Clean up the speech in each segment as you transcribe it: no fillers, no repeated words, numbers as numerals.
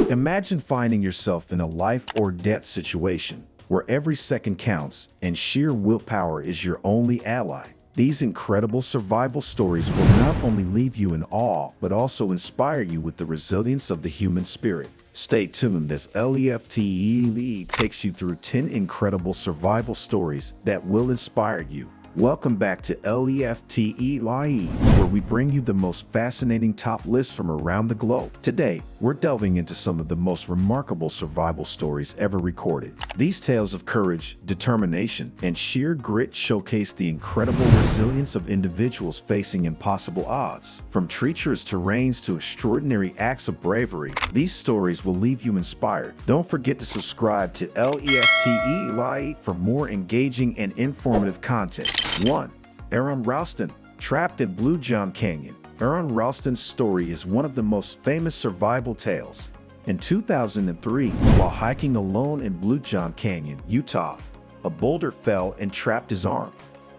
Imagine finding yourself in a life or death situation where every second counts and sheer willpower is your only ally. These incredible survival stories will not only leave you in awe, but also inspire you with the resilience of the human spirit. Stay tuned as LEFTE takes you through 10 incredible survival stories that will inspire you. Welcome back to LEFTE, where we bring you the most fascinating top lists from around the globe. Today, we're delving into some of the most remarkable survival stories ever recorded. These tales of courage, determination, and sheer grit showcase the incredible resilience of individuals facing impossible odds. From treacherous terrains to extraordinary acts of bravery, these stories will leave you inspired. Don't forget to subscribe to LEFTE for more engaging and informative content. 1. Aron Ralston, trapped in Blue John Canyon. Aron Ralston's story is one of the most famous survival tales. In 2003, while hiking alone in Blue John Canyon, Utah, a boulder fell and trapped his arm.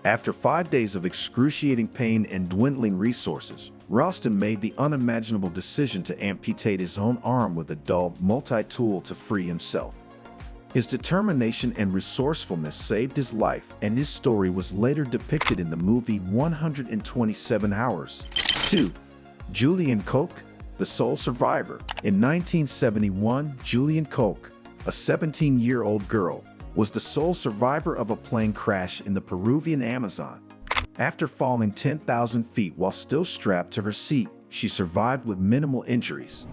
After 5 days of excruciating pain and dwindling resources, Ralston made the unimaginable decision to amputate his own arm with a dull multi-tool to free himself. His determination and resourcefulness saved his life, and his story was later depicted in the movie 127 Hours. 2. Julian Koke, the sole survivor. In 1971, Julian Koke, a 17-year-old girl, was the sole survivor of a plane crash in the Peruvian Amazon. After falling 10,000 feet while still strapped to her seat, she survived with minimal injuries.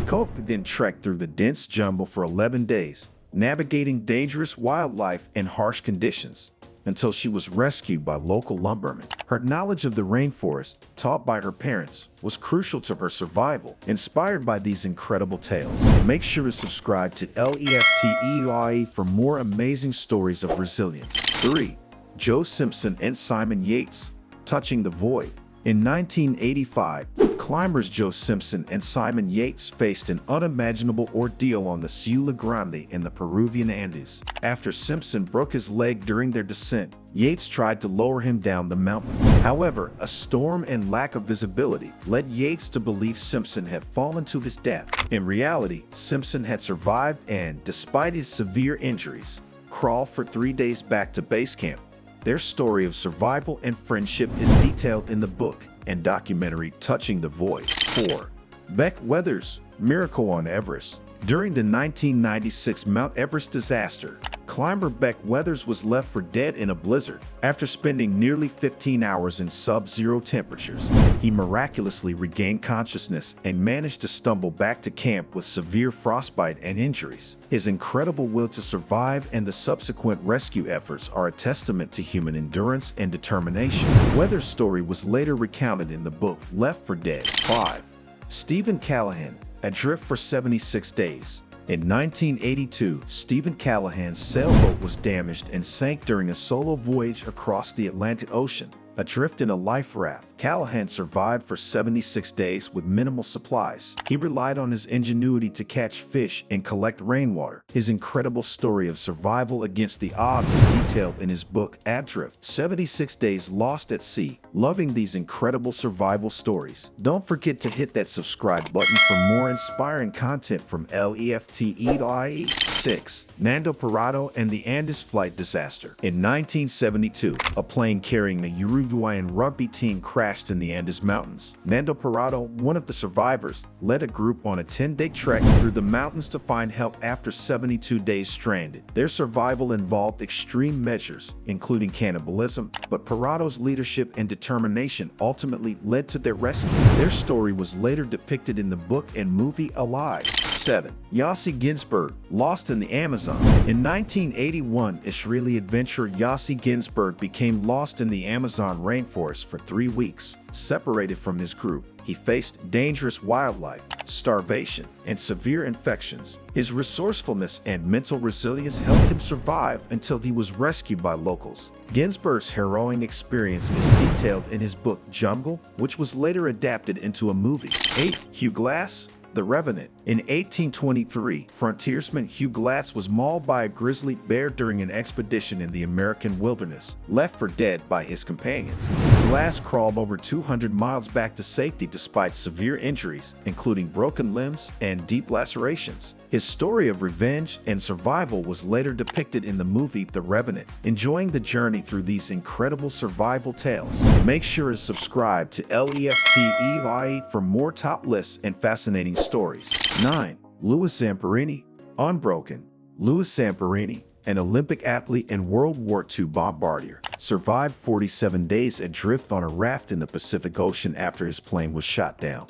Koke then trekked through the dense jungle for 11 days, navigating dangerous wildlife and harsh conditions, until she was rescued by local lumbermen. Her knowledge of the rainforest, taught by her parents, was crucial to her survival. Inspired by these incredible tales, make sure to subscribe to LEFTE for more amazing stories of resilience. 3. Joe Simpson and Simon Yates, touching the void. In 1985, climbers Joe Simpson and Simon Yates faced an unimaginable ordeal on the Ciudad Grande in the Peruvian Andes. After Simpson broke his leg during their descent, Yates tried to lower him down the mountain. However, a storm and lack of visibility led Yates to believe Simpson had fallen to his death. In reality, Simpson had survived and, despite his severe injuries, crawled for 3 days back to base camp. Their story of survival and friendship is detailed in the book and documentary Touching the Void. 4. Beck Weathers, Miracle on Everest. During the 1996 Mount Everest disaster, climber Beck Weathers was left for dead in a blizzard. After spending nearly 15 hours in sub-zero temperatures, he miraculously regained consciousness and managed to stumble back to camp with severe frostbite and injuries. His incredible will to survive and the subsequent rescue efforts are a testament to human endurance and determination. Weathers' story was later recounted in the book Left for Dead. 5. Stephen Callahan, Adrift for 76 days. In 1982, Stephen Callahan's sailboat was damaged and sank during a solo voyage across the Atlantic Ocean. Adrift in a life raft, Callahan survived for 76 days with minimal supplies. He relied on his ingenuity to catch fish and collect rainwater. His incredible story of survival against the odds is detailed in his book Adrift, 76 Days Lost at Sea. Loving these incredible survival stories? Don't forget to hit that subscribe button for more inspiring content from LEFTE. 6. Nando Parado and the Andes flight disaster. In 1972, a plane carrying the Uruguayan rugby team crashed in the Andes Mountains. Nando Parado, one of the survivors, led a group on a 10-day trek through the mountains to find help after 72 days stranded. Their survival involved extreme measures, including cannibalism, but Parrado's leadership and determination ultimately led to their rescue. Their story was later depicted in the book and movie Alive. 7. Yasi Ginsburg, lost in the Amazon. In 1981, Israeli adventurer Yasi Ginsburg became lost in the Amazon rainforest for 3 weeks. Separated from his group, he faced dangerous wildlife, starvation, and severe infections. His resourcefulness and mental resilience helped him survive until he was rescued by locals. Ginsburg's harrowing experience is detailed in his book Jungle, which was later adapted into a movie. 8. Hugh Glass, The Revenant. In 1823, frontiersman Hugh was mauled by a grizzly bear during an expedition in the American wilderness, left for dead by his companions. Glass crawled over 200 miles back to safety despite severe injuries, including broken limbs and deep lacerations. His story of revenge and survival was later depicted in the movie The Revenant. Enjoying the journey through these incredible survival tales? Make sure to subscribe to LEFTEIE for more top lists and fascinating stories. 9. Louis Zamperini. Unbroken. Louis Zamperini, an Olympic athlete and World War II bombardier, survived 47 days adrift on a raft in the Pacific Ocean after his plane was shot down.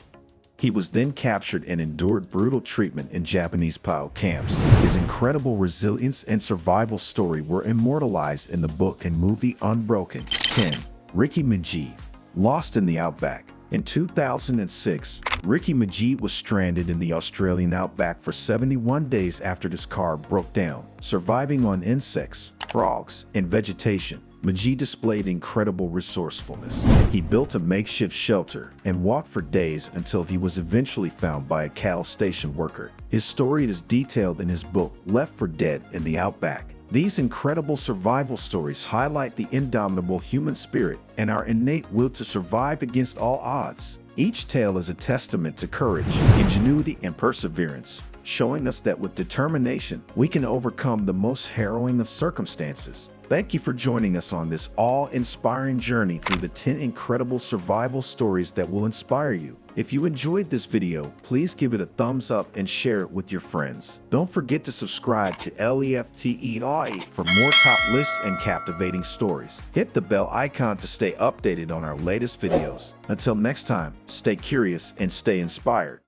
He was then captured and endured brutal treatment in Japanese POW camps. His incredible resilience and survival story were immortalized in the book and movie Unbroken. 10. Ricky Megee. Lost in the Outback. In 2006, Ricky Megee was stranded in the Australian outback for 71 days after his car broke down. Surviving on insects, frogs, and vegetation, Megee displayed incredible resourcefulness. He built a makeshift shelter and walked for days until he was eventually found by a cattle station worker. His story is detailed in his book, Left for Dead in the Outback. These incredible survival stories highlight the indomitable human spirit and our innate will to survive against all odds. Each tale is a testament to courage, ingenuity, and perseverance, showing us that with determination, we can overcome the most harrowing of circumstances. Thank you for joining us on this awe-inspiring journey through the 10 incredible survival stories that will inspire you. If you enjoyed this video, please give it a thumbs up and share it with your friends. Don't forget to subscribe to LEFTEIE for more top lists and captivating stories. Hit the bell icon to stay updated on our latest videos. Until next time, stay curious and stay inspired.